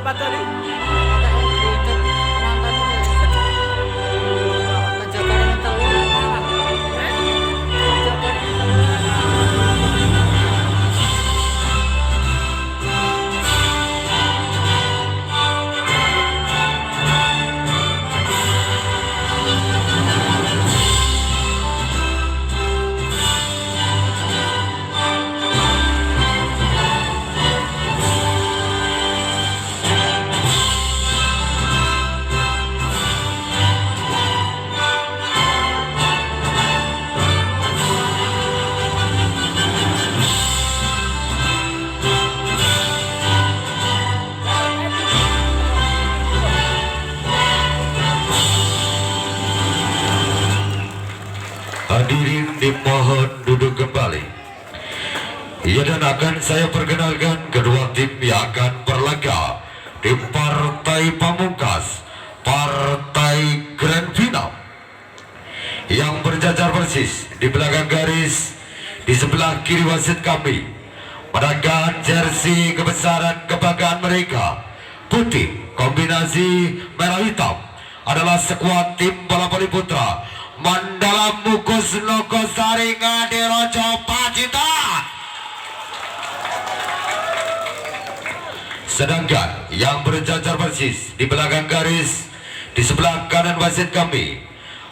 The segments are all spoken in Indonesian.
apa tadi? Hadirin dimohon duduk kembali. Ya, dan akan saya perkenalkan kedua tim yang akan berlaga di partai pamungkas, partai grand final, yang berjajar persis di belakang garis di sebelah kiri wasit kami. Menangkan jersey kebesaran kebanggaan mereka, putih kombinasi merah hitam, adalah skuad tim bola voli putra Mandala Mukus Logosari Ngadirojo Pacita. Sedangkan yang berjajar persis di belakang garis di sebelah kanan wasit kami,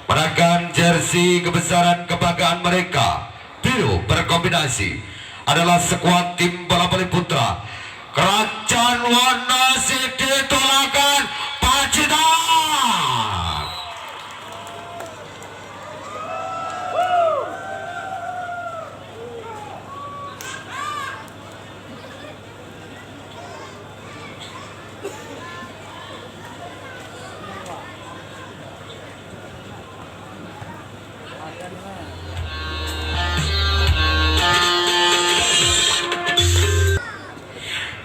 menangkan jersey kebesaran kebanggaan mereka, biru berkombinasi, adalah skuad tim bola voli putra Kerajaan Wonosidi Tolagan Pacitan.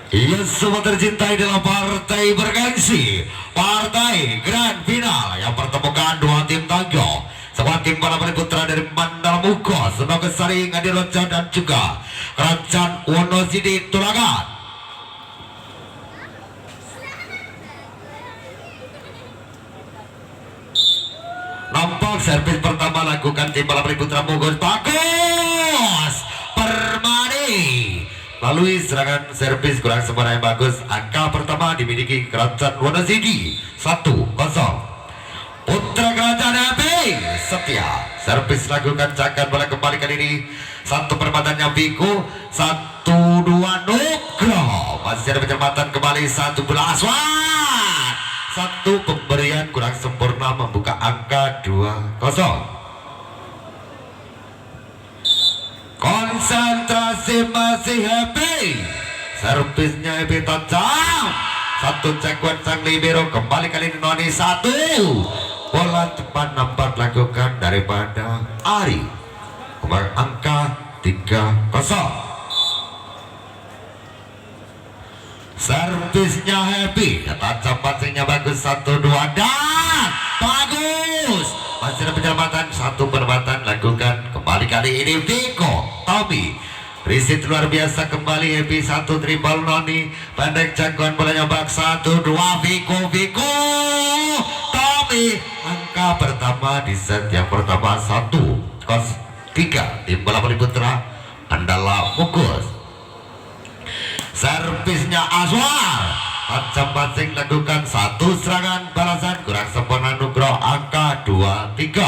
Yang semua tercintai dalam partai bergengsi, partai grand final yang pertemukan dua tim tangguh, sebuah tim bola voli putra dari Mandala Mukos Logosari Ngadirojo dan juga Kerajaan Wonosidi Tolagan. Nampak servis pertama lakukan tim bola voli putra Mukos, bagus Permadi. Melalui serangan servis kurang sempurna yang bagus, angka pertama dimiliki Kerajaan Wonosidi 1-0. Putra Kerajaan Happy Setia, servis lakukan cakan bola kembali kali ini. Satu perempuannya Viko, 1-2 Nugroho. Masih ada penyelamatan kembali, satu bola Aswan. Satu pemberian kurang sempurna membuka angka 2-0. Konsentrasi masih Happy, servisnya Happy tajam. Satu cekuan sang libero, kembali kali ini Noni 1. Bola cepat nampak lakukan daripada Ari, kembali angka 3-0. Servisnya Happy, tajam passingnya bagus, 1-2 dan bagus. Masih ada penyelamatan, satu penempatan lakukan kembali kali ini Viko Tommy. Risit luar biasa kembali Happy, 1 triple Noni, pendek jagoan bolanya bak, 1-2 Viko Tommy. Angka pertama di set yang pertama 1-3 tim bola voli putra Mandala Mukos. Servisnya Aswar, tajam passing lakukan, satu serangan balasan kurang sempurna Nugroho, angka 2-3.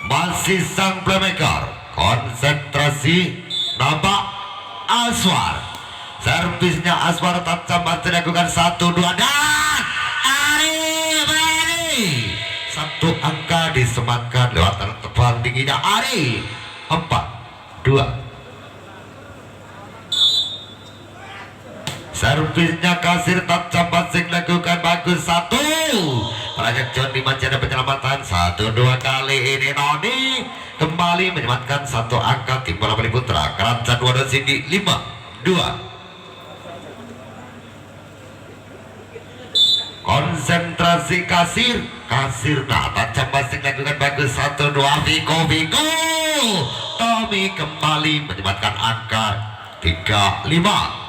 Masih sang playmaker, konsentrasi nampak Aswar. Servisnya Aswar, tajam passing lakukan, 1-2 dan Ari. Satu angka disematkan lewat tebal tingginya Ari, 4-2. Servisnya Kasir, tajam passing lakukan bagus, 1. Rakyat John di masih ada penyelamatan, 1-2 kali ini Noni kembali menyelamatkan satu angka tim bola voli putra Kerajaan Wonosidi 5-2. Konsentrasi Kasir, nah tajam passing lakukan bagus, 1-2 Viko Tommy kembali menyelamatkan angka 3-5.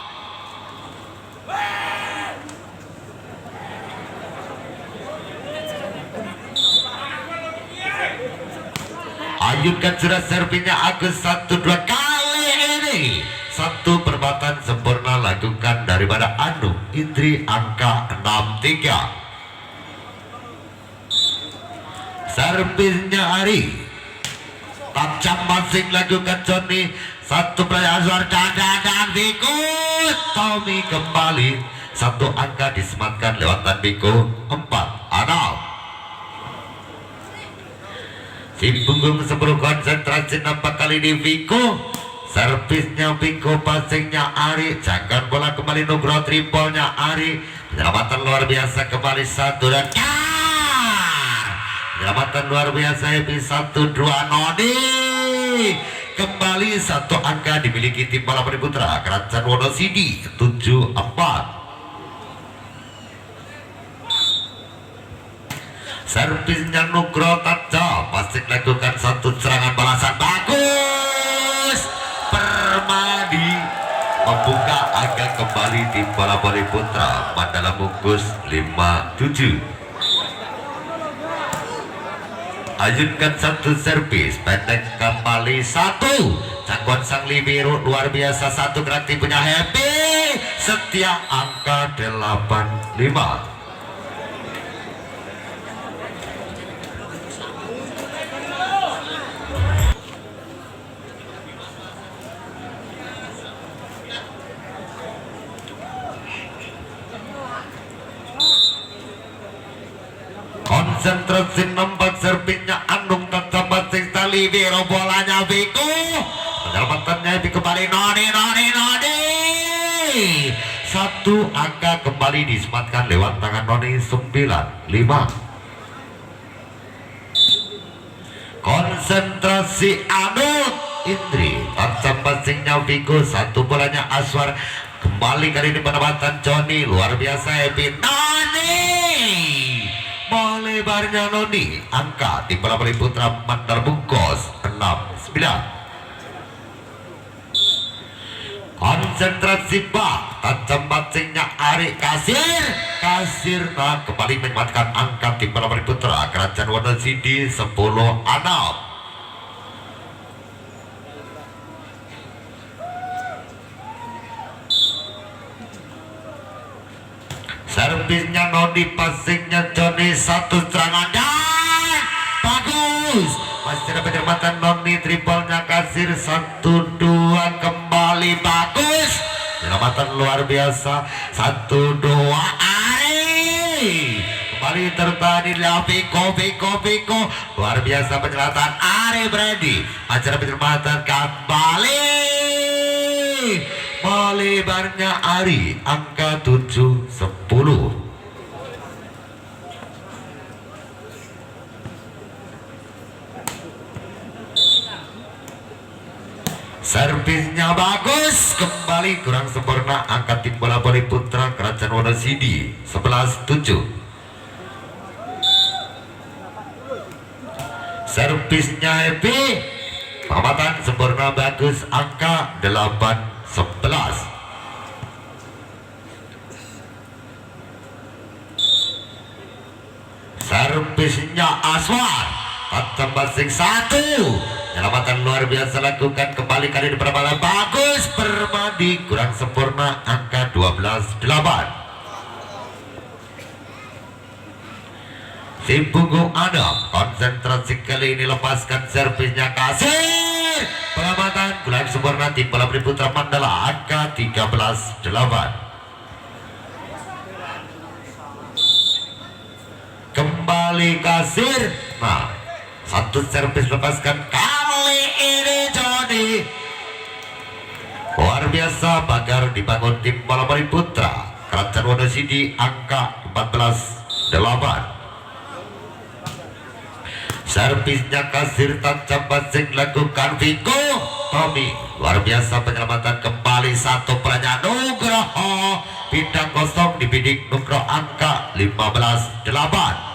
ayunkan sudah servisnya Agus 1-2 kali ini satu perempatan sempurna lakukan daripada Anu Indri angka 6-3. Servisnya Ari tajam masing lakukan Johnny satu pelajari Azwar dan Biko Tommy kembali satu angka disematkan lewatan Biko 4-6. Si punggung sebelum konsentrasi nampak kali di Biko servisnya Biko passingnya Ari jangan bola kembali Nugroho triplenya Ari penyelamatan luar biasa kembali 1 dan penyelamatan luar biasa Happy 1-2 Nodi kembali satu angka dimiliki tim Balapati Putra Kerajaan Wonocidi 7-4. Servisnya Nugroho tajam masih lakukan satu serangan balasan bagus Permadi membuka agak kembali tim Balapati Putra Mandala Mungkus 5-7. Ayunkan satu servis pendek kembali 1 cangkuan sang libero luar biasa satu kreatif punya Happy Setia angka 8-5. Konsentrasi nampak servisnya Anung tetap masing tali biru bolanya Biko penyelamatannya Biko kembali Noni satu angka kembali disematkan lewat tangan Noni 9-5. Konsentrasi Anung Indri tetap masingnya Biko satu bolanya Aswar kembali kali ini penempatan Johnny luar biasa Happy Noni melebarnya Noni angka di Balapati Putra Mandar Bungkos 6-9. Konsentrasi bak tajam mancingnya Ari Kasir kembali menyematkan angka di Balapati Putra Kerajaan Wonocidi 10-6. Servisnya Nodi passingnya Johnny satu serangan dan bagus masih ada penyelamatan Noni triplenya Kasir 1-2 kembali bagus penyelamatan luar biasa 1-2 Ari kembali tertani Biko luar biasa penyelamatan Ari Brady masih ada penyelamatan kembali melebarnya Ari angka 7-10. Servisnya bagus kembali kurang sempurna angka tim Balapati Putra Kerajaan Wonocidi 11-7. Servisnya Happy pengamatan sempurna bagus angka 8-11. Servisnya Aswar tetap masing 1 penyelamatan luar biasa lakukan kembali kali ini permainan bagus Permadi kurang sempurna angka 12-8. Si punggung Adam konsentrasi kali ini lepaskan servisnya Kasir pengamatan kurang sempurna tim Balapati Putra Mandala angka 13-8. Kembali Kasir satu servis lepaskan kali ini Johnny luar biasa bagar dibangun tim Balapati Putra Kerajaan Wonocidi angka 14-8. Servisnya Kasir tajam passing lakukan Viko Tommy luar biasa penyelamatan kembali satu pelanya Nugroho bidang kosong dibidik Nugroho angka 15-8.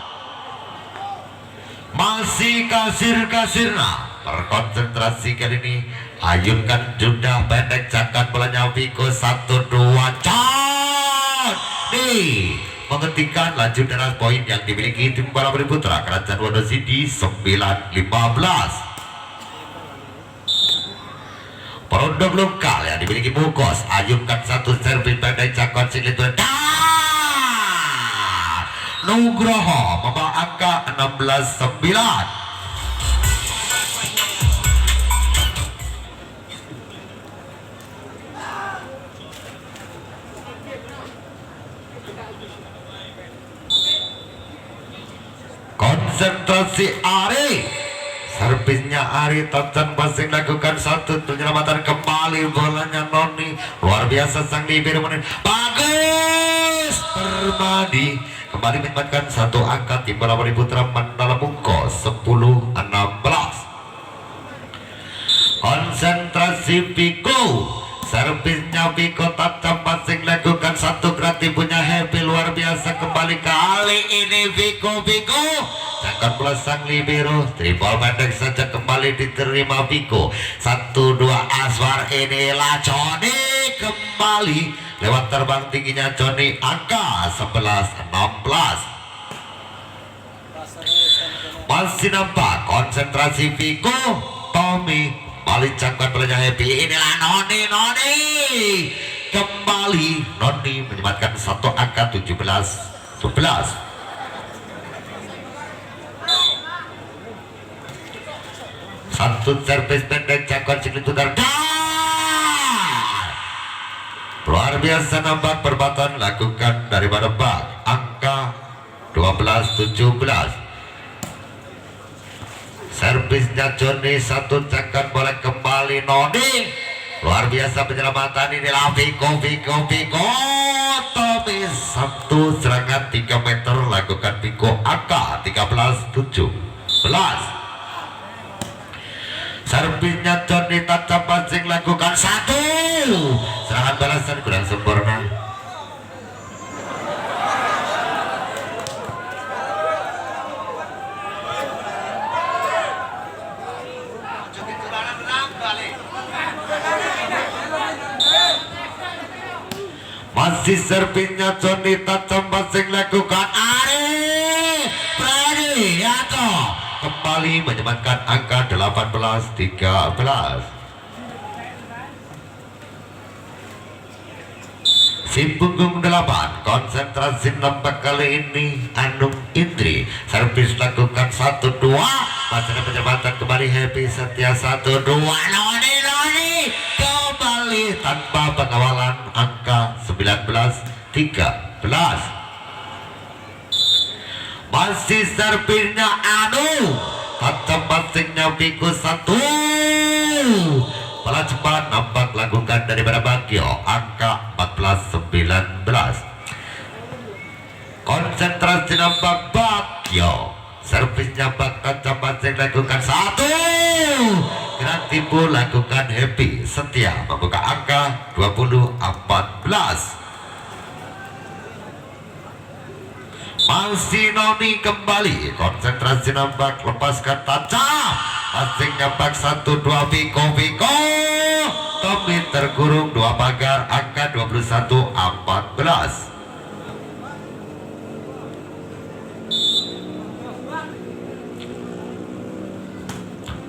Masih Kasirna berkonsentrasi kali ini ayunkan sudah pendek cakan bolanya Viko 1-2 cat nih menghentikan laju deras poin yang dimiliki tim Balapati Putra Kerajaan Wonocidi 9-15. produk lokal yang dimiliki Mugos. Ayunkan satu servis pendek cakon silit Nugroho membawa angka 16-9. Konsentrasi Ari, servisnya Ari, Tatsan Basing lakukan satu penyelamatan kembali, bolanya Noni luar biasa, sang libero bagus. Permadi kembali menyebabkan satu angka tim bola Putra Mandala Mugos 10-16. Konsentrasi Piko, servisnya Piko, Tatsan Basing lakukan satu gratis, punya Happy luar biasa, kembali kali ini Piko akan pelasang libero, triple pendek saja kembali diterima Piko. 1-2 Aswar, inilah Joni kembali lewat terbang tingginya Joni, angka 11-16. Masih nampak konsentrasi Piko, Tommy balik cangkat pelanya Happy, inilah Noni kembali, Noni menyematkan satu angka 17-11. Satu servis pendek cakon siklit udar, luar biasa, nampak perbatan lakukan dari bak, angka 12-17. Servisnya Joni, satu cakon boleh kembali Noni, luar biasa penyelamatan, inilah Viko, tapi satu serangan 3 meter lakukan Viko, angka 13-17. Servisnya Joni, Tatap Basing lakukan satu serangan balasan kurang sempurna. Masih servisnya Joni, Tatap Basing lakukan Ari Pradiyato kembali menyematkan angka 18-13. Si punggung 8, konsentrasi nampak kali ini Anung Indri, servis lakukan 1-2, masih ada penyematan kembali Happy Setia 1-2, Noni kembali tanpa pengawalan, angka 19-13. Masih servisnya Anu, Tatap Basingnya Piko 1, bola cepat nampak lakukan daripada Bagio, angka 14-19. Konsentrasi nampak Bagio, servisnya Tatap Basing lakukan 1, gerak timbul lakukan Happy Setia membuka angka 20-14. Masih Noni kembali, konsentrasi nampak, lepaskan Tatap Basing nampak 1-2 Piko, Tommy terkurung 2 pagar, angka 21-14.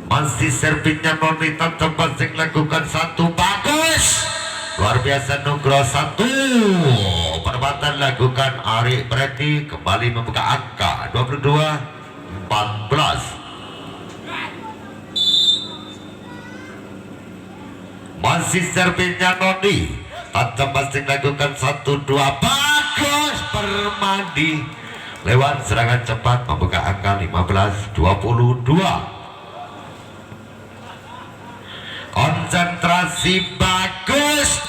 Masih servisnya Noni, Tatap Basing lakukan 1, bagus, luar biasa, Nugroho 1. Perbatan lakukan Ari Predi kembali membuka angka 22-14. Masih servisnya Noni, Tatap Basing lakukan 1-2, bagus, Permadi lewat serangan cepat membuka angka 15-22. Konsentrasi bagus,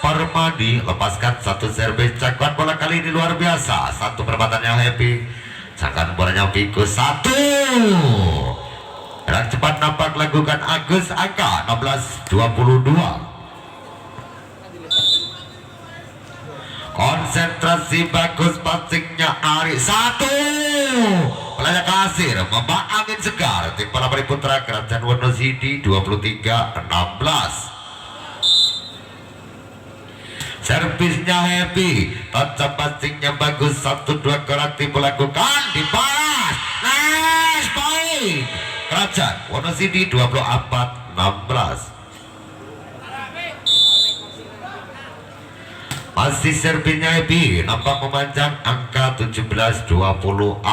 Permadi lepaskan satu servis, cakwan bola kali ini luar biasa, satu perebatannya Happy, cakwan bolanya Piko 1, gerak cepat nampak lakukan Agus, angka 16-22. Konsentrasi bagus, passingnya Ari 1, bolanya Kasir membawa angin segar, tim bola Putra Kerajaan Wonosidi 23-16. Servisnya Happy, Tatap Basingnya bagus, 1-2 koraktif melakukan, dibalas, nice point, Kerajaan Wonosidi 24-16. Masih servisnya Ebi, nampak memanjang angka 17-24.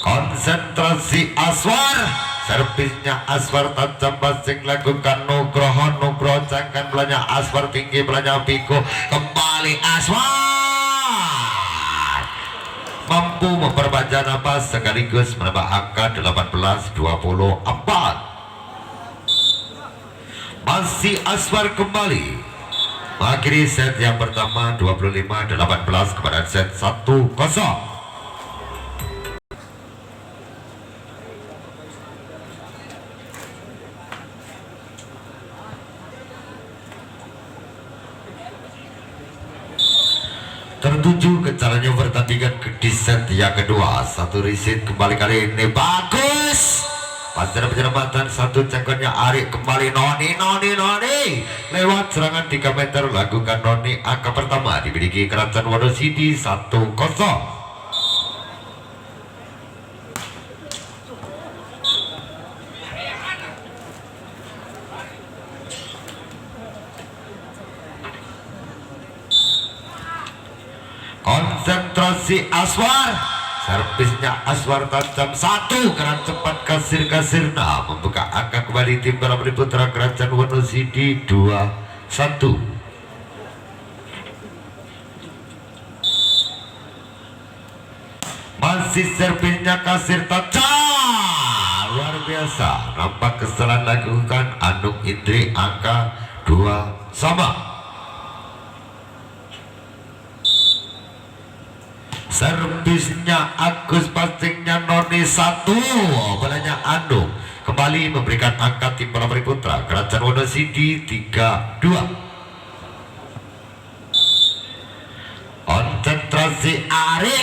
Konsentrasi Aswar, servisnya Aswar tajam passing lakukan Nugroho jangkan belanya Aswar tinggi belanya Piko, kembali Aswar mampu memperpanjang napas sekaligus menambah angka 18-24. Masih Aswar kembali mengakhiri set yang pertama 25-18 kepada set 1-0. Tertuju ke caranya pertandingan di set yang kedua. Satu riset kembali kali ini bagus. Pasca penyelamatan satu cengkoknya Ari kembali Noni lewat serangan 3 meter lakukan Noni angka pertama dimiliki Kerajaan Wonocity 1-0. Konsentrasi Aswar, servisnya Aswar tajam satu keran cepat kasir-kasirna membuka angka kembali tim Balapati Putra Kerajaan Wonocity 2-1. Masih servisnya kasir tajam luar biasa, nampak kesalahan lakukan Anung Indri angka 2 sama. Servisnya Agus, passingnya Noni 1, bolanya Andung kembali memberikan angka tim Balapati Putra Kerajaan Wonocity 3-2. Konsentrasi Ari,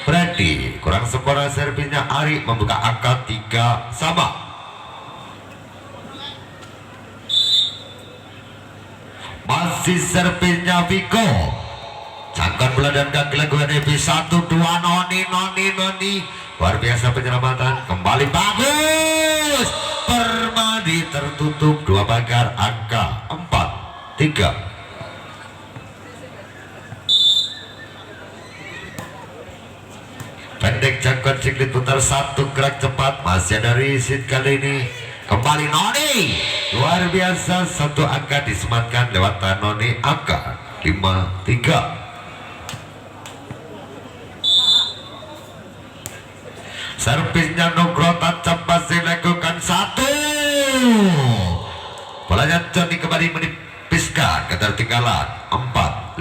berarti kurang sempurna servisnya Ari membuka angka 3 sama. Masih servisnya Viko, jangkauan bola dan kaki lakukan Ebi 1-2 Noni luar biasa penyelamatan kembali bagus. Permadi tertutup 2 pagar angka 4-3. Pendek jangkauan siklit putar 1 gerak cepat masih ada riset kali ini kembali Noni luar biasa, 1 angka disematkan lewat Noni angka 5-3. Servisnya Nugroho tajam masih lakukan 1, bolanya Johnny kembali menipiskan ketertinggalan 4-5.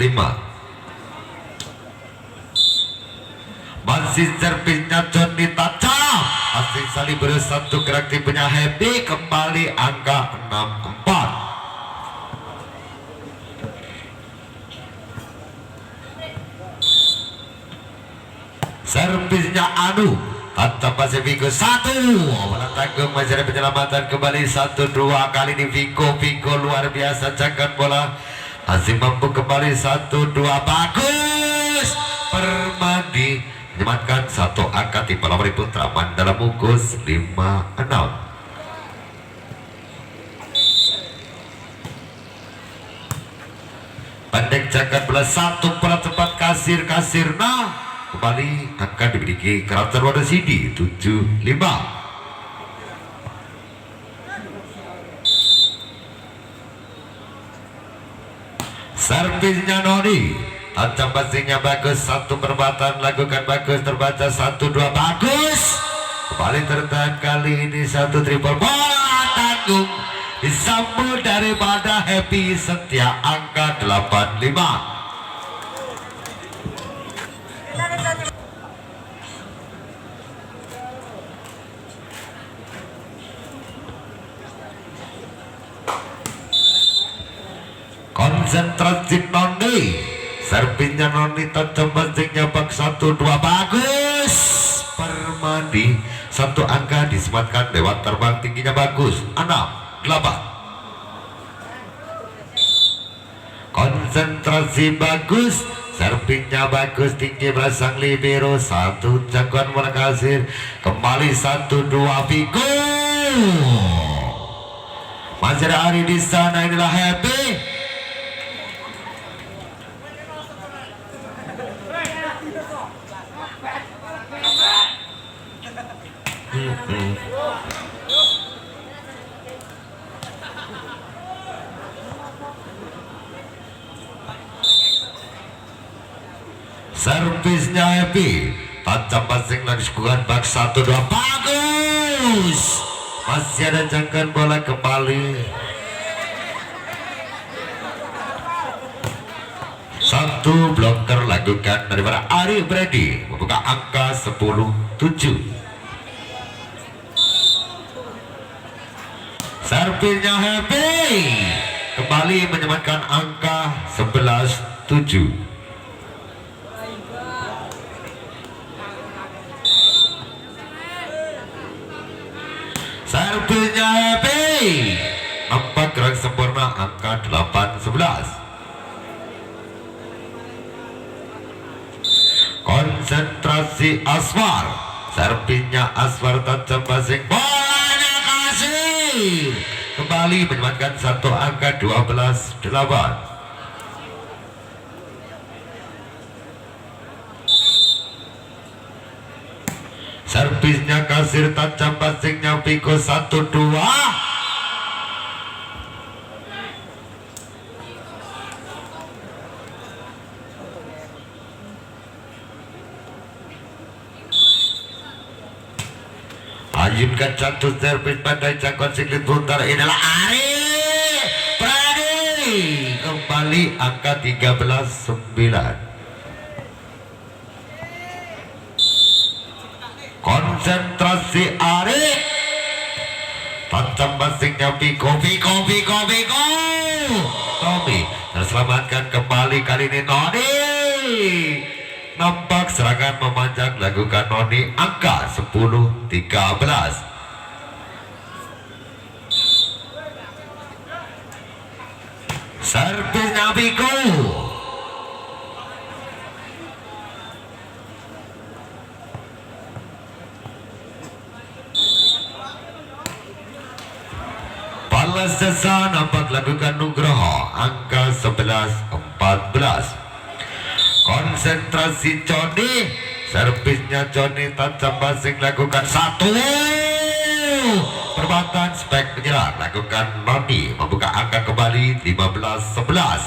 Masih servisnya Johnny tajam masih saling bersatu gerak tipenya Happy kembali angka 6-4. Servisnya Anu Tanpa Vigo 1, bola tanggung masih ada penyelamatan kembali 1-2 kali ini Vigo luar biasa jangkauan bola masih mampu kembali 1-2 bagus. Permadi menyematkan 1 angka tim Balapati Putra Mandala Mukus 5-6. Pendek jangkauan bola 1 bola cepat kasir-kasirna kembali akan dimiliki Kerajaan Wonocity 7-5. Servisnya Noni tajam passingnya bagus, 1 perempatan lakukan bagus terbaca 1-2 bagus. Kembali tertahan kali ini 1 triple bola tanggung disambut daripada Happy Setia angka 85. Konsentrasi Noni, servisnya Noni tajam passingnya bak 1-2 bagus. Permadi 1 angka disematkan lewat terbang tingginya bagus 6-8. Konsentrasi bagus, servisnya bagus tinggi belasang libero 1 jangkauan bola kasir kembali 1-2 Vigo. Masih ada Ari di sana, inilah Happy. Servisnya Happy, tajam passing lakukan bak 1-2, bagus. Masih ada jangkauan bola kembali. Satu blocker lakukan daripada Ari Brady membuka angka 10-7. Servisnya Happy kembali menyamakan angka 11-7. Servisnya Happy nampak gerak sempurna angka 8-11. Konsentrasi Aswar, servisnya Aswar tajam passing, bolanya kasih kembali menyamakan satu angka 12-8. Servisnya Kasir, tajam passingnya Piko 1-2. Ayunkan satu servis pandai jangkauan siklit putar, inilah Ari Brady kembali angka 13-9. Konsentrasi Ari, tajam passingnya Piko Tommy terselamatkan kembali, kali ini Noni. Nampak serangan memanjang lakukan Noni, angka 10-13. Servisnya Piko, balas jasa nampak lakukan Nugroho, angka 11-14. Konsentrasi Johnny, servisnya Johnny tajam passing lakukan 1. Perbankan spek menyerang lakukan Noni membuka angka kembali 15-11.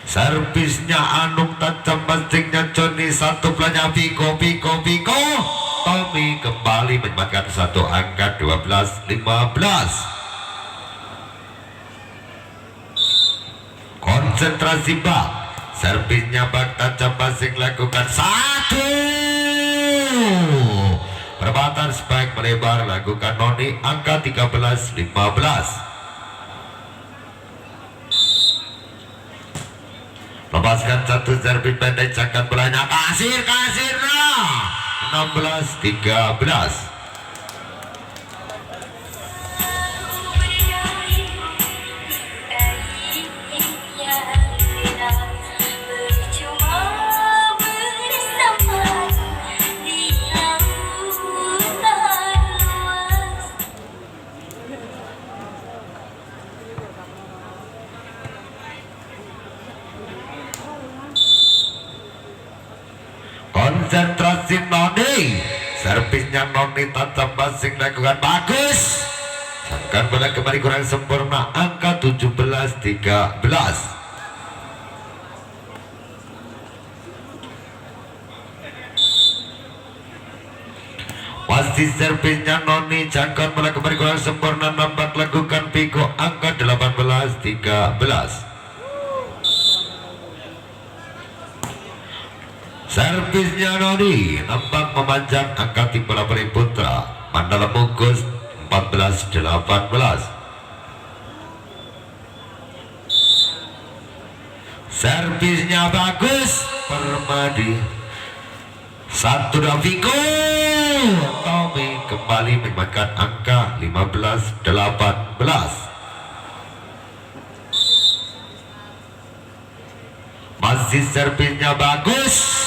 Servisnya Anung, tajam passingnya Johnny, satu pelanya Piko Tommy kembali menyamakan satu angka 12-15. Konsentrasi Bak, servisnya Bak tajam passing lakukan 1. Perempatan spike melebar lakukan Noni, angka 13-15. Lepaskan satu servis pendek, cangkat belanya Kasir 16-13. Konsentrasi Noni, servisnya Noni tajam passing lakukan bagus. Sangkan bola kembali kurang sempurna, angka 17-13. Masih servisnya Noni, jangkauan bola kembali kurang sempurna, nampak lakukan Piko, angka 18-13. Servisnya Noni nampak memanjang, angka tim bola paling putra Mandala Mungkus 14-18. Servisnya bagus, Permadi 1-2 Piko. Tommy kembali menyamakan angka 15-18. Masih servisnya bagus.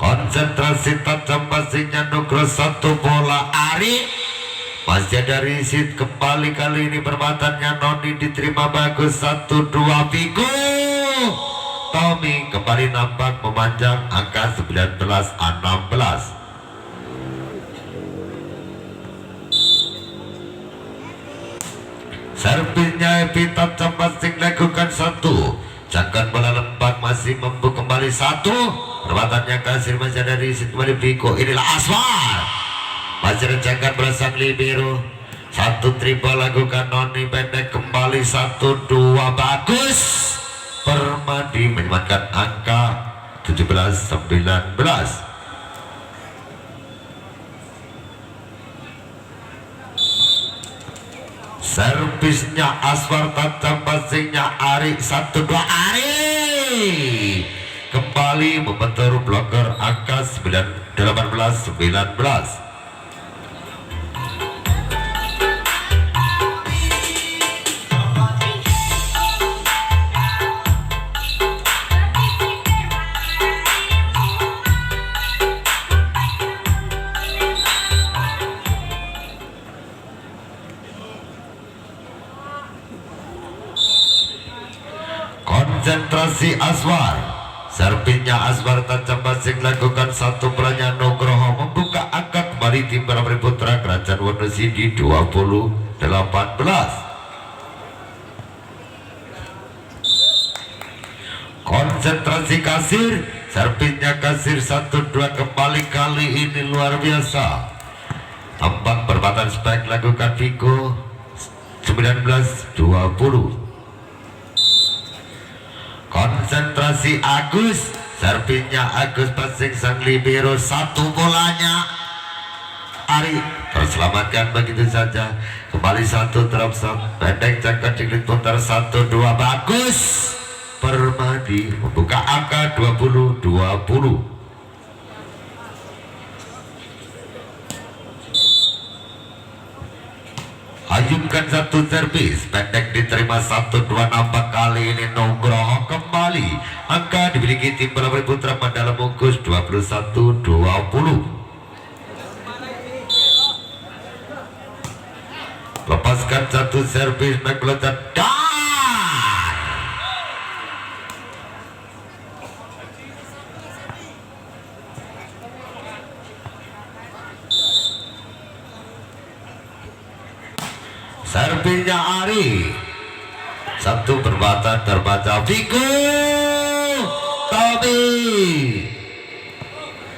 konsentrasi tajam pastinya Nugroho, satu bola Ari masih ada risit kembali, kali ini permatannya Noni diterima bagus, 1-2 Vigo. Tommy kembali nampak memanjang angka 19-16. Servisnya Evita Cambasing lakukan 1, jangan bola lembak masih mampu kembali 1. Perbuatannya kasir masih ada di situ kembali Vigo. Inilah Aswar masih ada jangan berasang libero, 1 triple lakukan Noni pendek kembali 1-2 bagus. Permadi menyematkan angka 17-19. Servisnya Aswar tajam passingnya Ari, 1-2 Ari kembali membentur bloker angka 18-19. Konsentrasi Aswar, servisnya Aswar tajam passing lakukan 1 perannya Nugroho membuka angka kembali tim Parabri Putra Kerajaan Wonosidi 20-18. Konsentrasi Kasir, servisnya Kasir 1-2 kembali, kali ini luar biasa. Tampak perempatan spek lakukan Vigo 19-20. Konsentrasi Agus, servisnya Agus passing sang libero, 1 bolanya Ari terselamatkan begitu saja. Kembali 1 drop shot pendek jangka ciklit putar 1-2 bagus. Permadi membuka angka 20-20. Ayunkan 1 servis pendek diterima 1-2, nampak kali ini Nugroho kembali. Angka dimiliki tim Parabri Putra Mandala Mungkus 21-20. Lepaskan 1 servis back meloncat dan servisnya Ari, 1 perbuatan terbaca Vigo. Tommy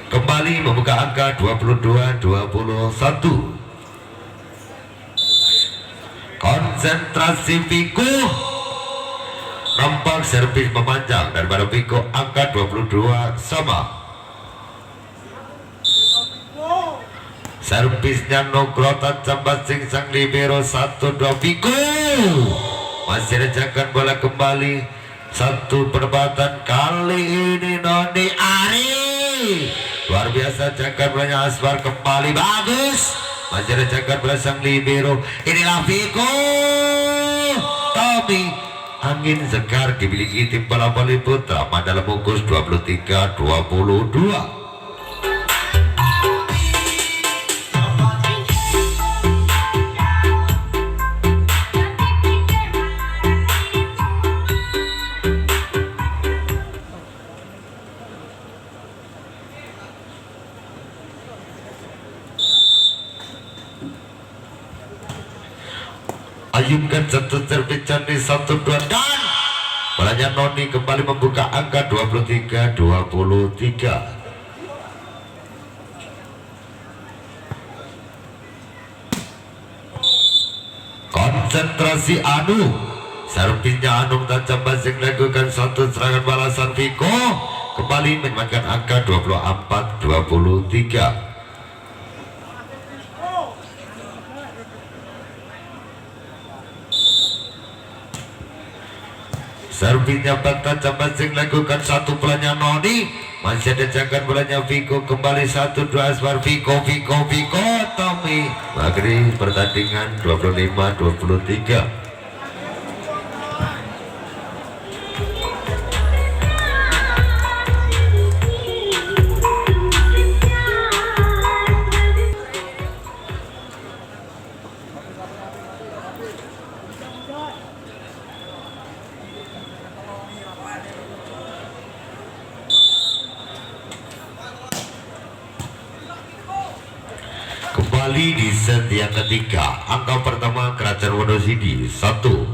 kembali membuka angka 22-21. Konsentrasi Vigo, nampak servis memanjang daripada Vigo, angka 22 sama. Servisnya Nugroho tajam passing sang libero, 1-2 Vigo masih ada jangkan bola kembali, 1 perdebatan, kali ini Noni Ari luar biasa. Jangkan bolanya Aswar kembali bagus, masih ada jangkan bola sang libero. Inilah Vigo. Tommy, angin segar dimiliki tim Parabri Putra Mandala Mungkus 23-22. Ayunkan 1 servis Candi 1-2 dan bolanya Noni kembali membuka angka 23-23. Konsentrasi Anu, servisnya Anu tajam passing lakukan 1 serangan balasan Vigo kembali menyematkan angka 24-23. Servisnya tajam passing lakukan 1 pelanya Noni, masih ada jangkan bolanya Vigo kembali 1-2 Aswar. Vigo Tommy mengakhiri pertandingan 25-23. kembali di set yang ketiga. Angka pertama Kerajaan Wonosidi 1-0.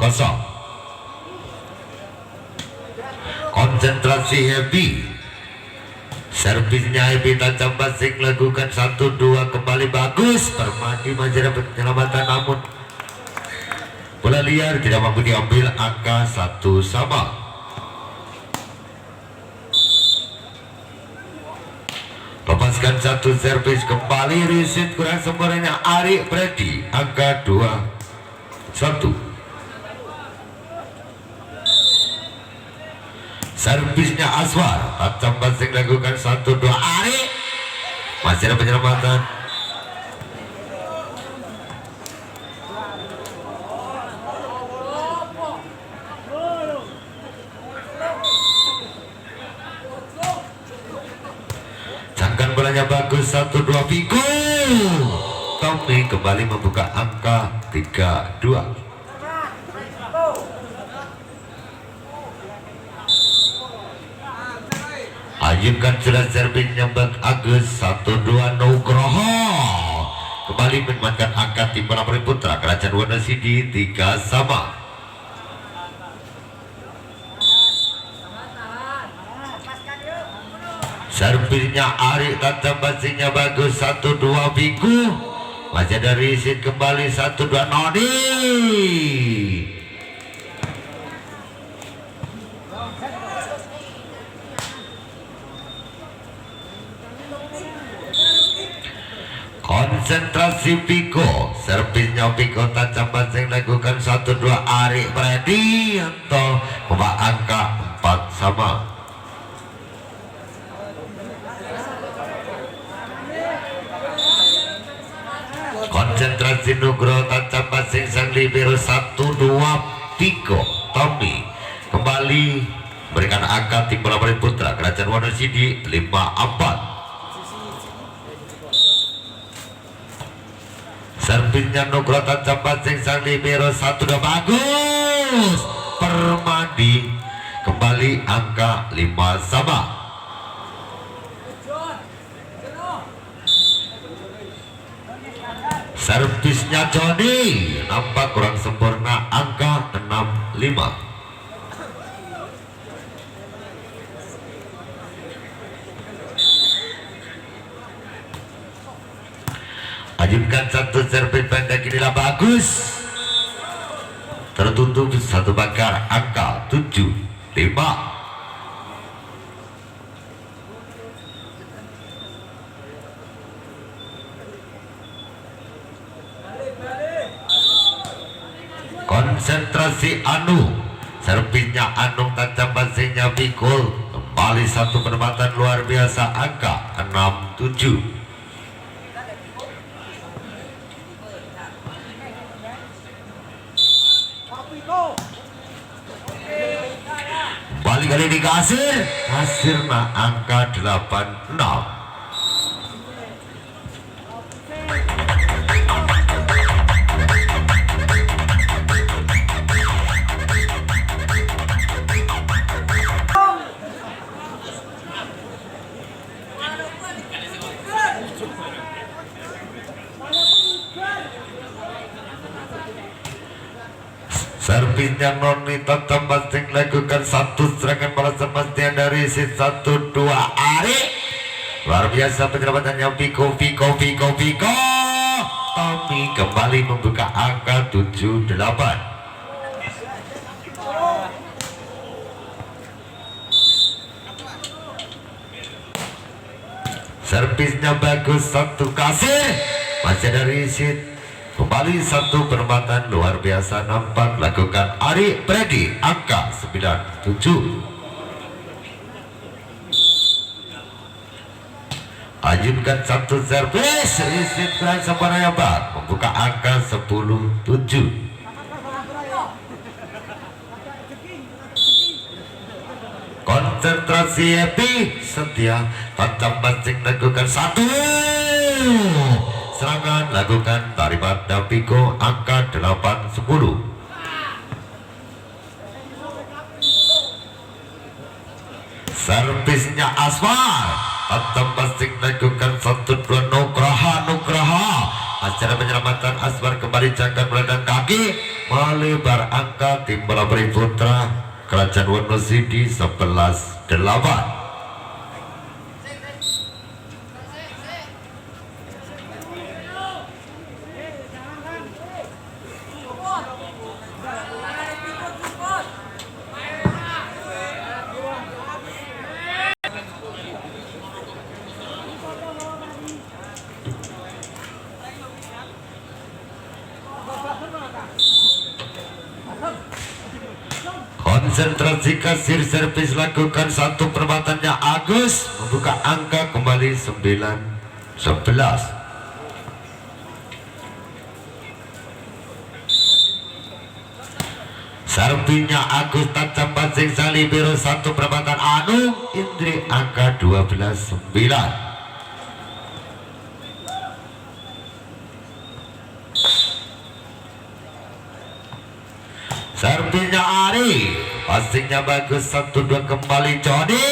Konsentrasi Happy. Servisnya Happy tajam passing lakukan 1-2 kembali bagus. Permadi masih dapat penyelamatan namun bola liar tidak mampu diambil. Angka 1-1. Lepaskan satu servis kembali reset kurang sempurnanya Ari Brady. Angka 2-1. Servisnya Aswar tajam passing lakukan 1-2 Ari masih ada penyelamatan. Jangkan bolanya bagus 1-2 Vigo. Tommy kembali membuka angka 3-2. Ayunkan sudah servis nyambak Agus 1-2 Nugroho kembali menyelamatkan angka tim bola voli putra Kerajaan Wonosidi 3-3. Servisnya Ari tajam passingnya bagus 1-2 Vigo masih ada reset kembali 1-2 Nodi. Konsentrasi Vigo, servisnya Vigo tajam passing lakukan 1-2 Ari Brady untuk membawa angka 4-4. Konsentrasi Nugroho tajam passing sang libero 1-2 Vigo. Tommy kembali berikan angka tim bola voli putra Kerajaan Wonosidi 5-4. Servisnya Nugroho tajam passing sang libero 1-2 bagus. Permadi kembali angka 5-5. Servisnya Joni nampak kurang sempurna angka 6-5. Ajukan satu servis pendek inilah bagus. Tertutup satu bakar angka 7-5. Konsentrasi Anu, servisnya Anung tajam passingnya Vigo kembali satu penempatan luar biasa angka 6-7. Balik kali dikasih hasilnya angka 8-6. Servisnya Noni tetap passing lakukan satu serangan bola semestinya dari si 1-2 Ari. Luar biasa penyelamatannya Vigo. Tommy kembali membuka angka 7-8. Servisnya bagus satu kasih masih dari reset. Kembali satu perempatan luar biasa nampak lakukan Ari Brady angka 9-7. Ajukan satu servis reset kurang sempurna yang bak membuka angka 10-7. Konsentrasi Happy setia tajam passing lakukan 1. Serangan lakukan taribat Vigo angka 8-10. Servisnya Aswar tajam passing lakukan 1-2 Nugroho Acara penyelamatan Asbar kembali jangkar meledang kaki melebar angka tim bola voli putra Kerajaan Wonosidi 11-8. Konsentrasi kasir servis lakukan satu perbuatannya Agus membuka angka kembali 9-11. Serpinya Agus tajam passing sali biru satu perbuatan Anu Indri angka 12-9. Servisnya Ari, passingnya bagus 1-2 kembali Jody.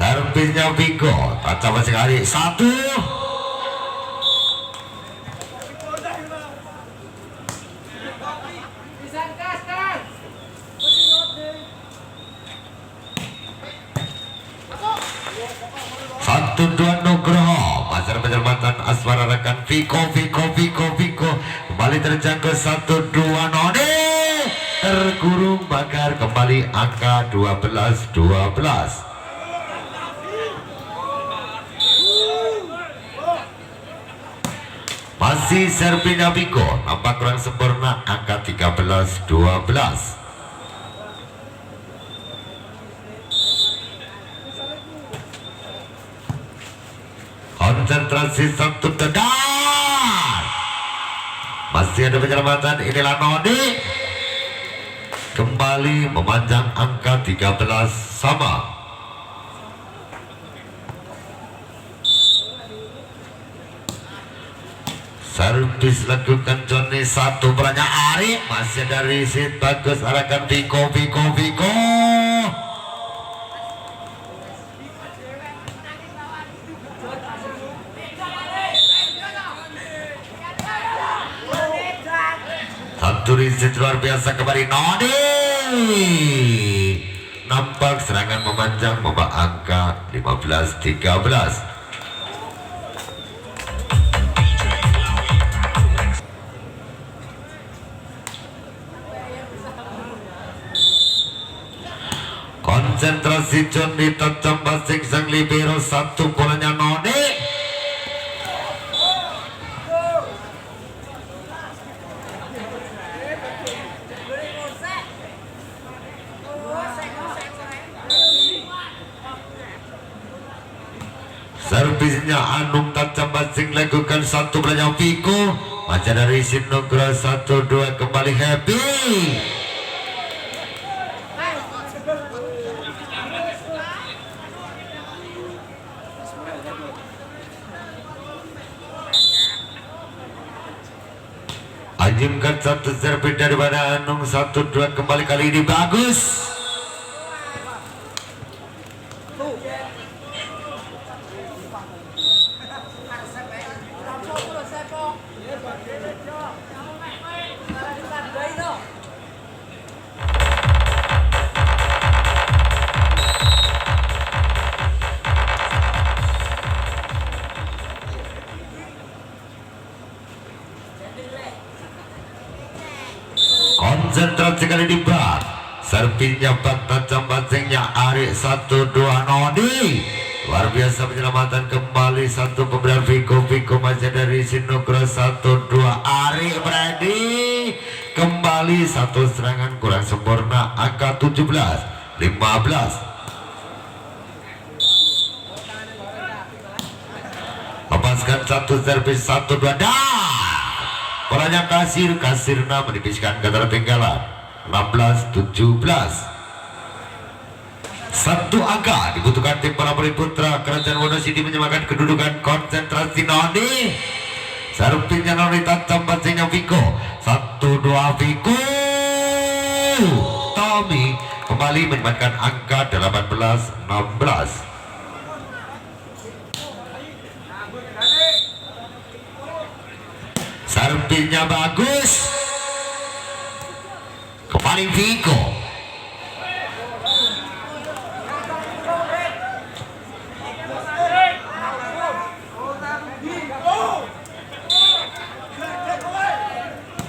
Servisnya Vigo, tajam passing Ari 1. Nugroho pasar penyelamatan Aswara rekan Viko kembali terjangkau 1-2 Noni tergurung bakar kembali angka 12-12. Masih servinya Viko nampak kurang sempurna angka 13-12. Konsentrasi satu tegar. Masih ada penyelamatan. Inilah Noni kembali memanjang angka 13 sama. Servis lakukan Johnny satu perannya Ari. Masih dari sit bagus arahkan Viko. Satu riset luar biasa kembali Noni. Nampak serangan memanjang membawa angka 15-13. Konsentrasi John ditajam basing sang libero satu bolanya Noni. Servisnya Anung tajam basing lakukan satu bolanya Viko. Masih dari Sinugra 1-2 kembali Happy. Ajimkan satu servis daripada Anung 1-2 kembali kali ini bagus. Konsentrasi kali di bak. Servisnya bak tajam basingnya Ari 1-2 Noni. Luar biasa penyelamatan kembali satu pemberian Viko masih dari Sinugro 1-2 Ari Brady. Kembali satu serangan kurang sempurna angka 17-15. Lepaskan satu servis 1-2 dah. Polanya kasirna menipiskan ketertinggalan 16-17. Satu angka dibutuhkan tim para putra Kerajaan Wonosidi menyamakan kedudukan. Konsentrasi Noni Servisnya Norita tempatnya Viko 1-2 Viko. Tommy kembali menempatkan angka 18-16. Servisnya bagus. Kembali Viko.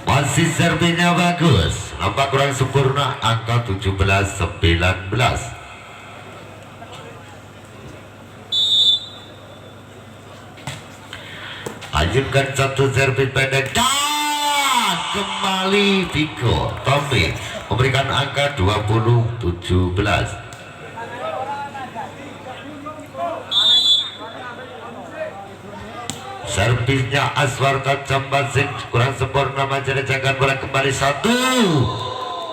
Masih servisnya bagus. Nampak kurang sempurna angka 17-19. Lanjutkan satu servis pendek dan kembali Viko. Tommy memberikan angka 20-17. Servisnya Aswar tajam basing kurang sempurna, menjaga bola kembali satu.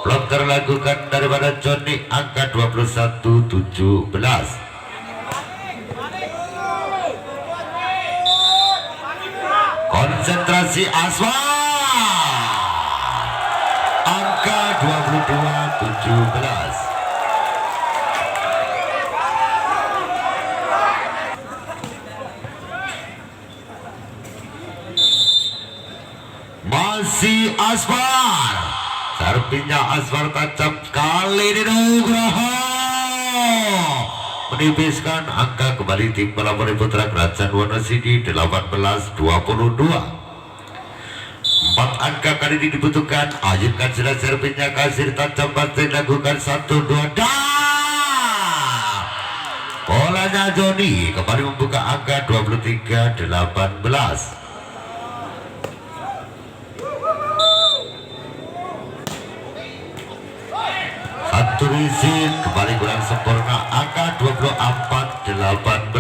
Blok terlakukan daripada Johnny angka 21-17. Konsentrasi Aswar angka 22-17. Masih Aswar, servisnya Aswar tajam kali ini Nugroho menipiskan angka kembali tim Palapuri Putra Kerajaan Wonosidi 18-22. 4 angka kali ini dibutuhkan. Ajukan sudah servisnya Kasir tajam pasti lakukan 1-2 dan bolanya Joni kembali membuka angka 23-18. Satu risin kembali kurang sempurna angka 24-18.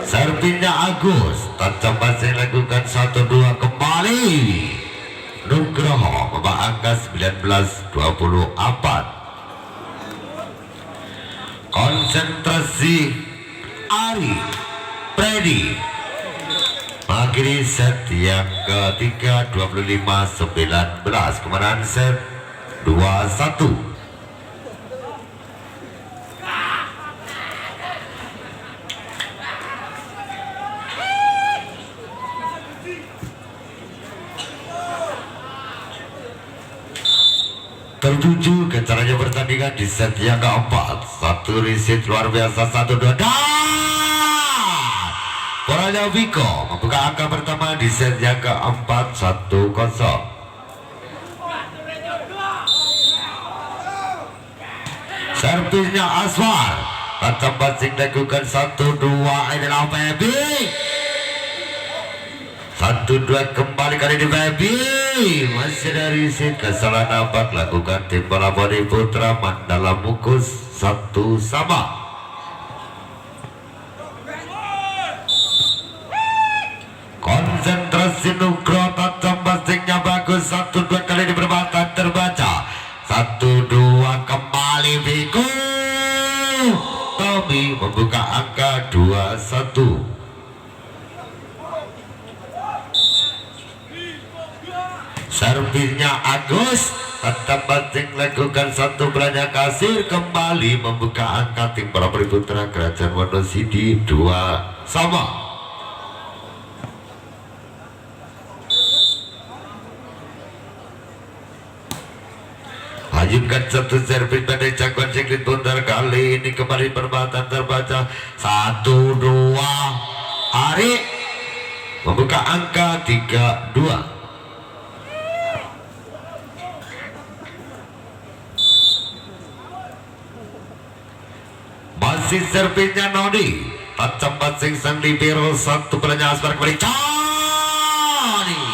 Servisnya Agus tajam masih lakukan 1-2 kembali. Nugroho membawa angka 19-24. Konsentrasi Ari Freddy akhiri set yang ketiga 25-19. Kemenangan set 2-1. Tertuju ke caranya pertandingan di set yang keempat. Satu reset luar biasa 1-2 dan bolanya Viko membuka angka pertama di set yang keempat 1-0. Servisnya Aswar tajam basing lakukan 1-2. Inilah Baby 1-2 kembali kali ini Baby. Masih dari set kesalahan nampak lakukan tim Palapuri Putra Mandala Mukus 1-1. Konsentrasi Nugroho tajam basingnya bagus 1-2 kali di perbatasan terbaca 1-2 kembali Viko. Tommy membuka angka 2-1. Servisnya Agus tetap basing lakukan 1 belanja Kasir kembali membuka angka tim Palapuri Putra Kerajaan Wonosidi 2-2. Lanjutkan satu servis pendek jagoan Jacqueline Bundar kali ini kembali perbatasan terbaca 1-2. Ari membuka angka 3-2. Masih servisnya Nodi tajam basing sang libero 1 belanja Aswar kembali Johnny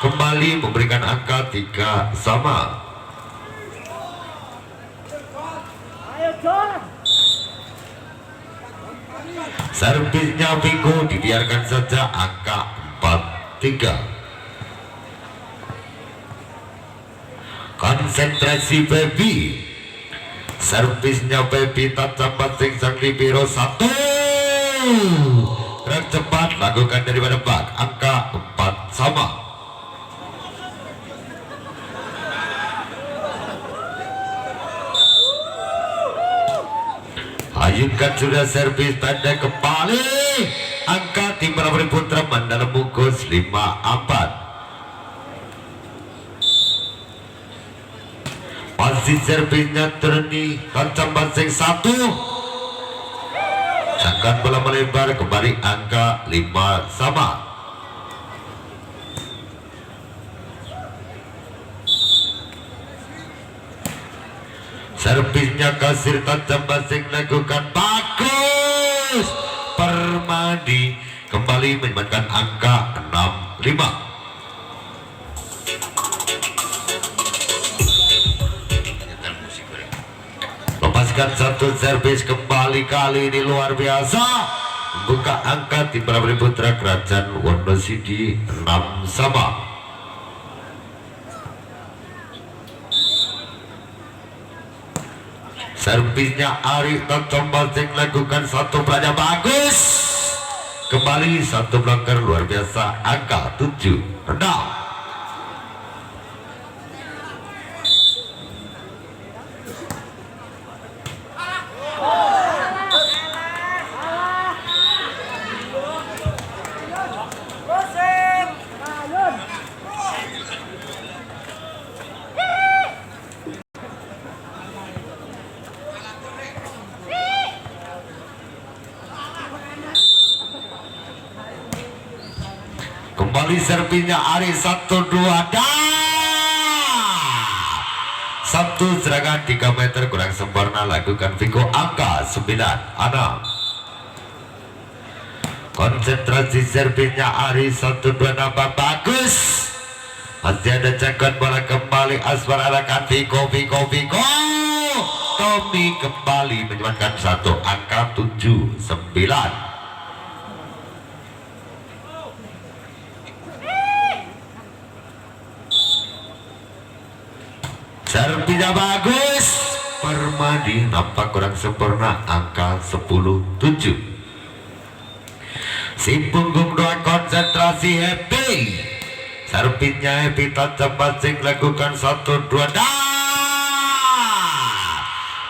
kembali memberikan angka 3-3. Servisnya Viko dibiarkan saja angka 4-3. Konsentrasi Baby servisnya Pepi tajam passing sang libero 1. Gerak cepat lakukan daripada bak, angka 4 sama. Ayunkan sudah servis pendek kembali, angka tim Paraboli Putra Mandala bungkus 5-4. Masih servisnya Terni tancap passing 1. Jangkauan bola melebar kembali, angka 5 sama. Servisnya Kasir tancap passing lakukan bagus. Permadi kembali menyebabkan angka 6-5. Lepaskan satu servis kembali, kali ini luar biasa, buka angka tim Paraboli Putra Kerajaan Wonosidi 6 sama. Servisnya Ari tancap passing lakukan satu pelajah bagus, kembali satu blocker luar biasa, angka 7-6. Kembali servisnya Ari 1-2 satu serangan 3 meter kurang sempurna lakukan Viko, angka 9-6. Konsentrasi servisnya Ari 1-2 nampak bagus, masih ada jangkauan bola kembali, Aswar arahkan Viko. Tommy kembali menyebabkan 1, angka 7-9. Servisnya bagus, Permadi nampak kurang sempurna, angka 10-7. Si punggung 2 konsentrasi Happy. Servisnya Happy tancap passing lakukan 1-2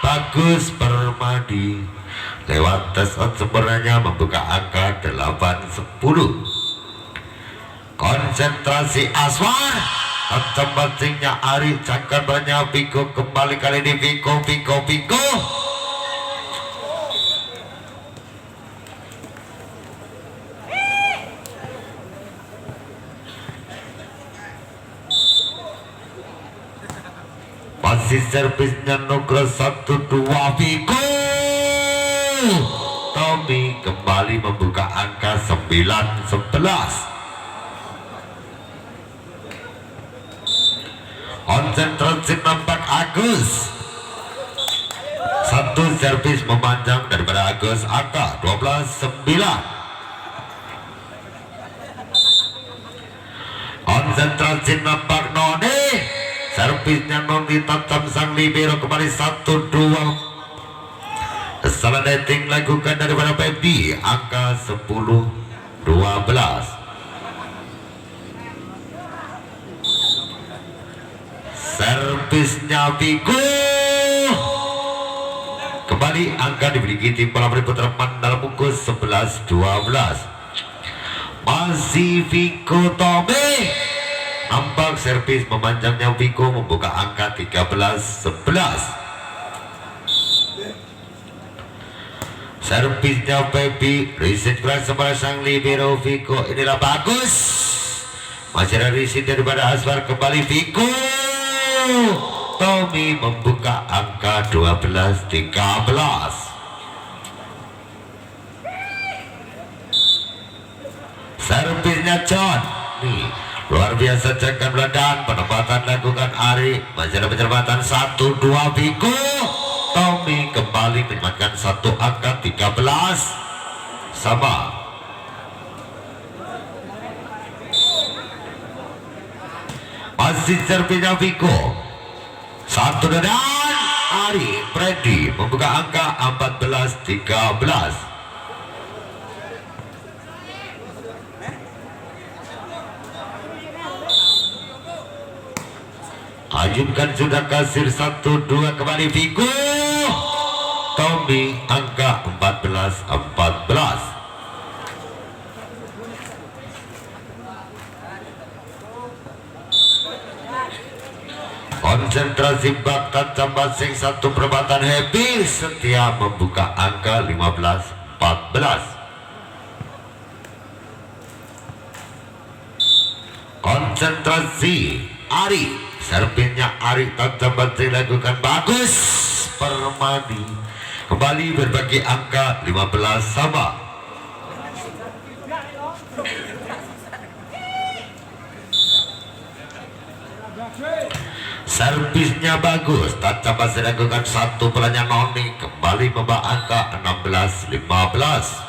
bagus, Permadi lewat tes sempurnanya membuka angka 8-10. Konsentrasi Aswar, tancap passingnya Ari, cakar banyak Viko, kembali kali ini Viko. Masih servisnya Nugroho 1-2 Viko. Tommy kembali membuka angka 9-11. Konsentrasi nampak Agus. Satu servis memanjang daripada Agus, angka 12-9. Konsentrasi nampak Noni. Servisnya Noni tancap sang libero kembali 1-2. Salah dating lakukan daripada Pepi, angka 10-12. Servisnya Viko. Kembali angka diberi tim Paraboli Putra Mandala bungkus 11-12. Masih Viko Tommy. Nampak servis memanjangnya Viko membuka angka 13-11. Servisnya Pepi, reset keras sama sang libero Viko, inilah bagus. Masih ada reset daripada Aswar, kembali Viko. Tommy membuka angka 12-13. Servisnya John nih, luar biasa, cekkan beladan, penempatan lakukan Ari, masih ada penyelamatan 1-2 Viko. Tommy kembali menyebabkan 1, angka 13 sama. Masih servisnya Viko, 1 dan Ari Freddy membuka angka 14-13. Ajukan sudah kasir 1-2 kembali Viko Tommy angka 14-14. Konsentrasi bak tajam basing satu perempatan Happy Setia membuka angka 15-14. Konsentrasi Ari, servisnya Ari tajam basing lakukan bagus. Permadi kembali berbagi angka 15 sama. Servisnya bagus, tajam masih lakukan satu pelanya Noni kembali membawa angka 16-15.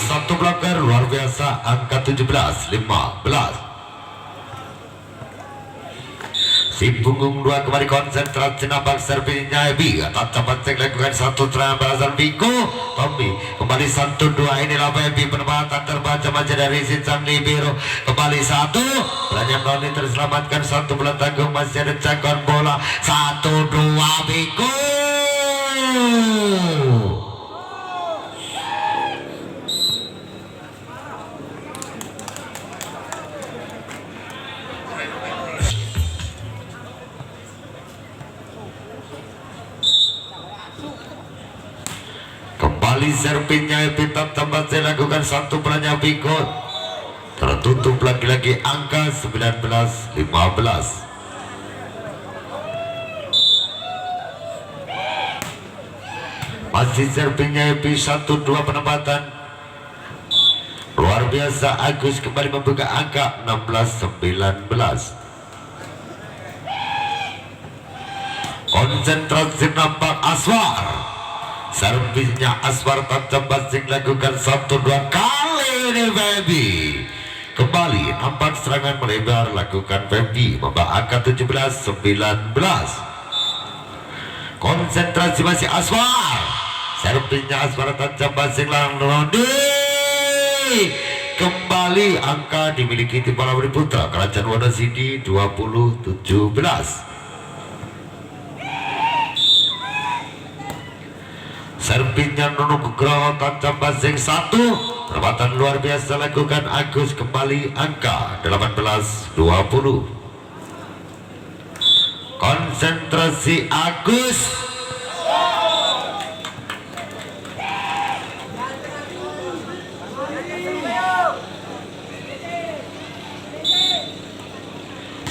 Satu blocker luar biasa angka 17-15. Si punggung 2 kembali konsentrasi nampak servisnya Ebi tajam pancing lakukan satu serangan balasan Biko Tommy kembali 1-2. Inilah Ebi penempatan terbaca macam dari Sinsang Libero kembali 1 belanja Noni terselamatkan satu bulan tanggung masih ada cakon bola 1-2 Biko. Servisnya Epitat tambah saya lakukan satu pelanya Biko tertutup lagi-lagi angka 19-15. Masih servisnya Epi 1-2 penempatan luar biasa. Agus kembali membuka angka 16-19. Konsentrasi nampak Aswar. Servisnya Aswar tajam basing lakukan 1-2 kali ini Baby. Kembali nampak serangan melebar lakukan Baby membawa angka 17-19. Konsentrasi masih Aswar. Servisnya Aswar tajam basing langsung kembali angka dimiliki tim bola putra Kerajaan Wonocidi 20-17. Servisnya Nono Kugroho tajam basing 1 perempatan luar biasa lakukan Agus kembali angka 18-20. Konsentrasi Agus.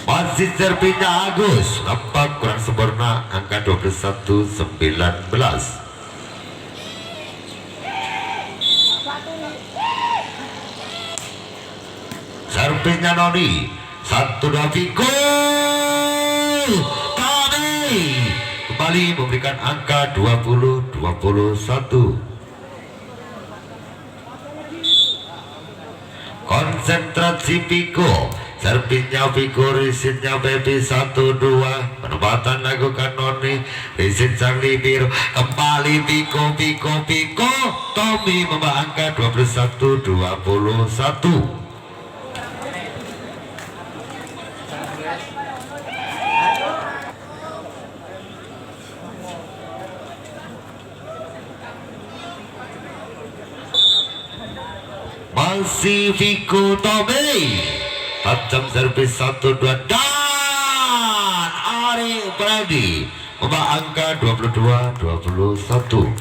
Masih servisnya Agus nampak kurang sempurna angka 21-19. Servisnya Noni 1-2 Viko Tani kembali memberikan angka 20-21. Konsentrasi Viko. Servisnya Viko, risitnya Baby 1-2 penempatan lakukan Noni, risit sang Libiro kembali Viko Tommy membawa angka 21-21. Masih Viko Tommy tajam servis 1-2 dan Ari Freddy membawa angka 22-21.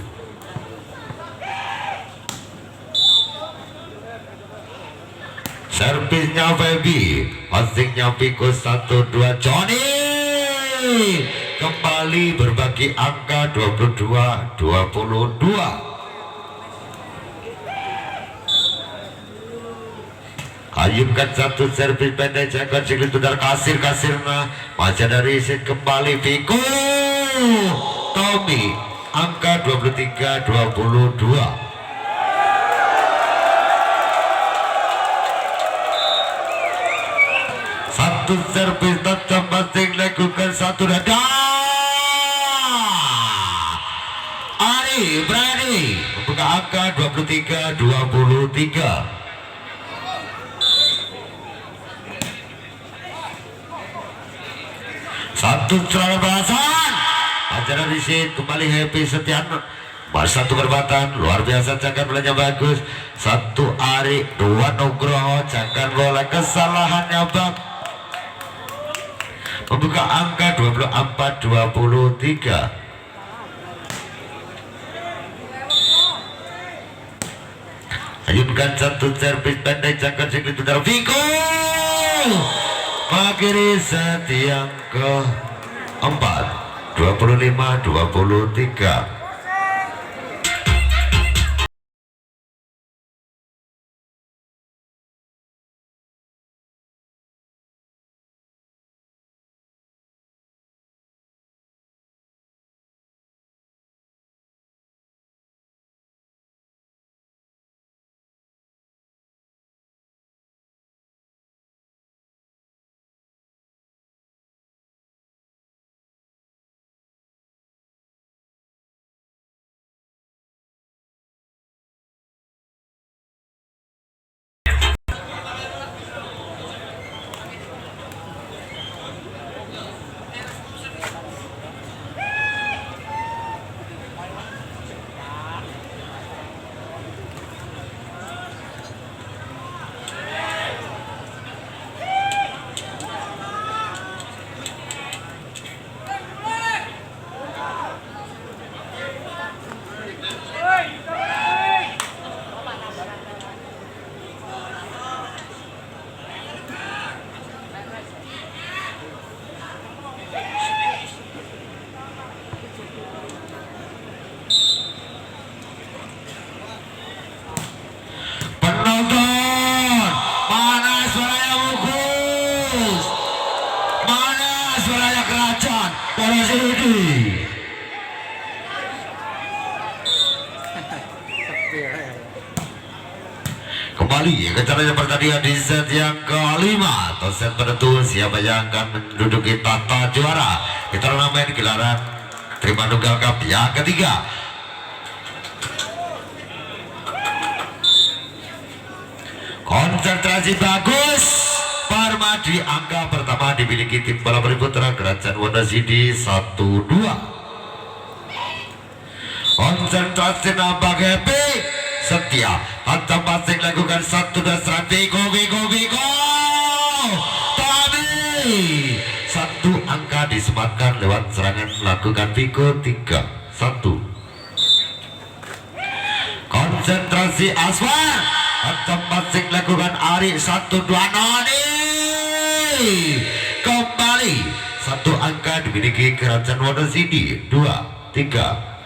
Servisnya Baby, passingnya Viko 1-2 Johnny kembali berbagi angka 22-22. Ayunkan satu servis pendek jangkauan siklit udara kasirna masih dari set kembali Viko Tommy angka 23-22. Satu servis tajam masing lakukan satu dada. Ari berani membuka angka 23-23. Satu serangan balasan acara disit kembali Happy Setiano satu perbatan luar biasa cangkan bolanya bagus satu Ari dua Nugroho cangkan bola kesalahannya bang membuka angka 24-23. Ayunkan satu servis pendek cangkan siklit udara Viko Magiri Setiang ke 4 25-23. Kembali ke caranya pertandingan di set yang kelima atau set penentu siapa yang akan menduduki tata juara di turnamen gelaran Trimanunggal Cup yang ketiga. Konsentrasi bagus Parmadi angka pertama dimiliki tim bola voli putra Kerajaan Wonocity 1-2. Konsentrasi nampak happy Setia tajam passing lakukan satu dan serang Viko Tommy satu angka disematkan lewat serangan melakukan Viko 3-1. Konsentrasi Aswar tajam passing lakukan Ari 1-2 Noni kembali satu angka dimiliki Kerajaan Wonocity 2-3.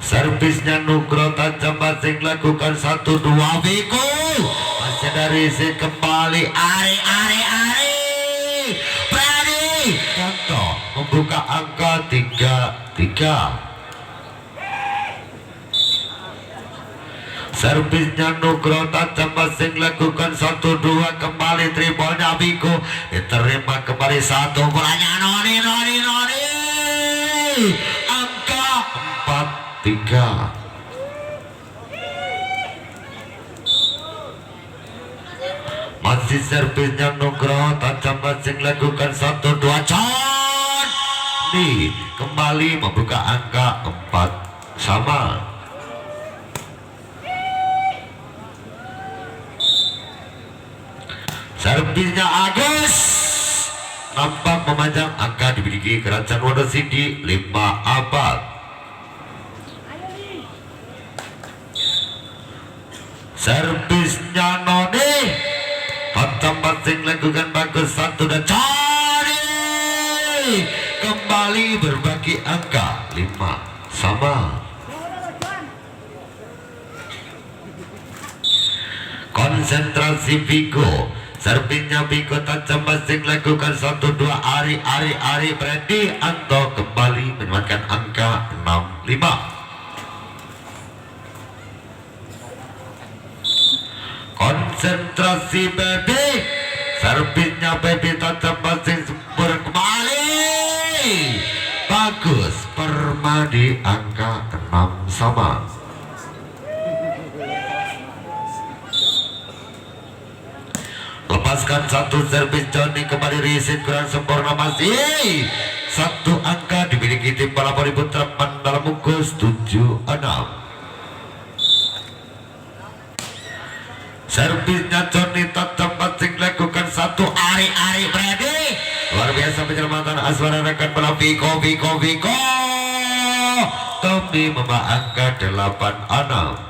Servisnya Nugroho tajam passing lakukan 1-2 Viko masih dari si kembali Ari berani Kanto membuka angka 3-3. Servisnya Nugroho tajam passing lakukan 1-2 kembali tribolnya Viko diterima kembali satu bolanya Noni angka 4-3. Masih servisnya Nugroho tajam passing lakukan 1-2 John nih kembali membuka angka 4 sama. Servisnya Agus nampak memanjang angka dimiliki Kerajaan Wonocity 5 abad. Servisnya Noni tajam passing lakukan bagus 1 dan cari kembali berbagi angka 5 sama. Konsentrasi Vigo. Servisnya Vigo tajam masing lakukan 1-2 Ari Brady Anto kembali menyelamatkan angka 6-5. Konsentrasi Baby. Servisnya Baby tajam masing sempur kembali. Bagus. Permadi angka 6 sama. Lepaskan satu servis Johnny kembali reset kurang sempurna masih. Satu angka dimiliki tim Palapori Putra Mandala Mungkus 7-6. Servisnya Johnny tetap masing lakukan 1 Ari Brady. Luar biasa penyelamatan Aswara rekan bola Viko. Tommy membawa angka 8-6.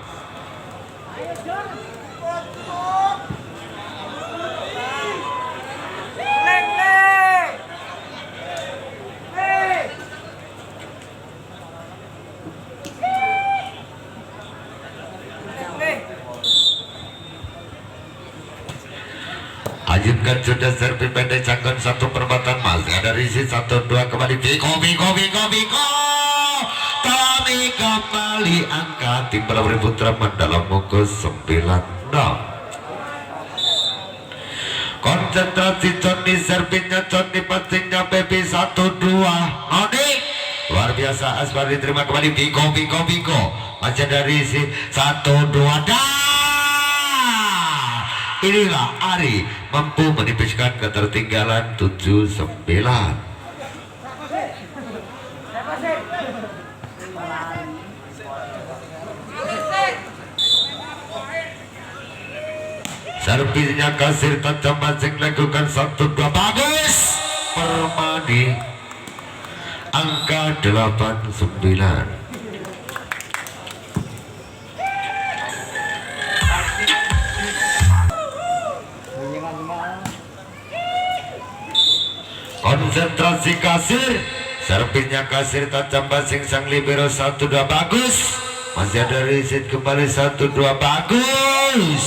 Ajibkan sudah servis pendek cangkon satu perempatan masih ada risi 1-2 kembali Viko. Tommy kembali angka tim Palapori Putra Mandala Mungkus 9-6. Konsentrasi Johnny servisnya Johnny passingnya Baby 1-2 Noni. Luar biasa Aswari terima kembali Viko. Masih ada risi 1-2 inilah Ari mampu menipiskan ketertinggalan 7-9. Servisnya Kasir tajam masing lakukan 1-2 bagus. Permadi angka 8-9. Konsentrasi Kasir. Servisnya Kasir tajam basing sang libero 1-2 bagus. Masih ada reset kembali 1-2 bagus.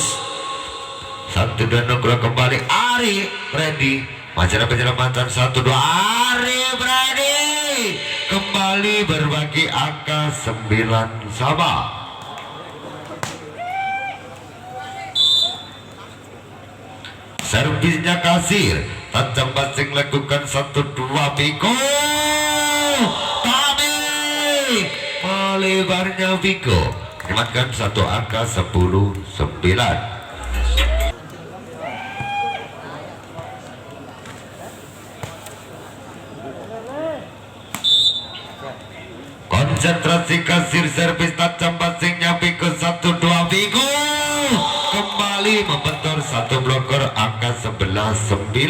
1-2 nugrah kembali Ari Brady. Masih ada penyelamatan 1-2 Ari Brady. Kembali berbagi angka 9 sama. Servisnya Kasir tajam basing lakukan 1-2 Viko. Tommy melebarnya Viko menyelamatkan satu angka 10-9. Konsentrasi Kasir servis tajam basingnya Viko 1-2 Viko kembali membentur satu blokor angka 11-9.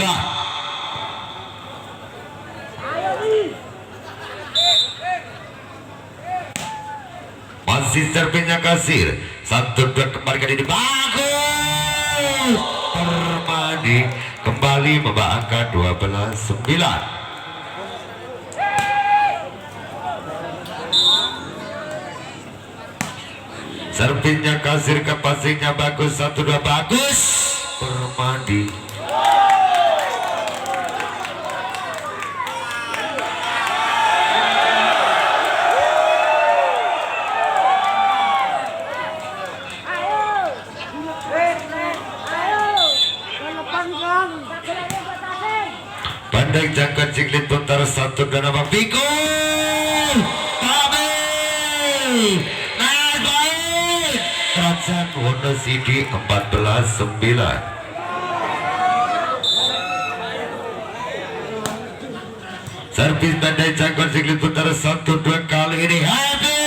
Masih servisnya Kasir 1-2 kembali kali ini bagus. Permadi kembali membawa angka 12-9. Servisnya Kasir ke passingnya bagus 1-2 bagus. Permadi pandai jangkau ciklit putar 1-2 nama Viko. Kerajaan Wono City 14-9. Servis pandai jangkau ciklit putar 1-2 kali ini happy.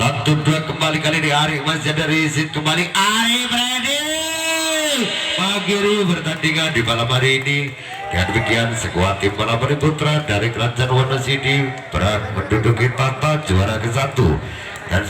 Satu dua kembali kali di Ari masih ada reset kembali Ari Brady. Magiri bertandingan di malam hari ini. Dengan demikian skuad tim Palapori Putra dari Kerajaan Wono City berhak menduduki tata juara ke-1 dan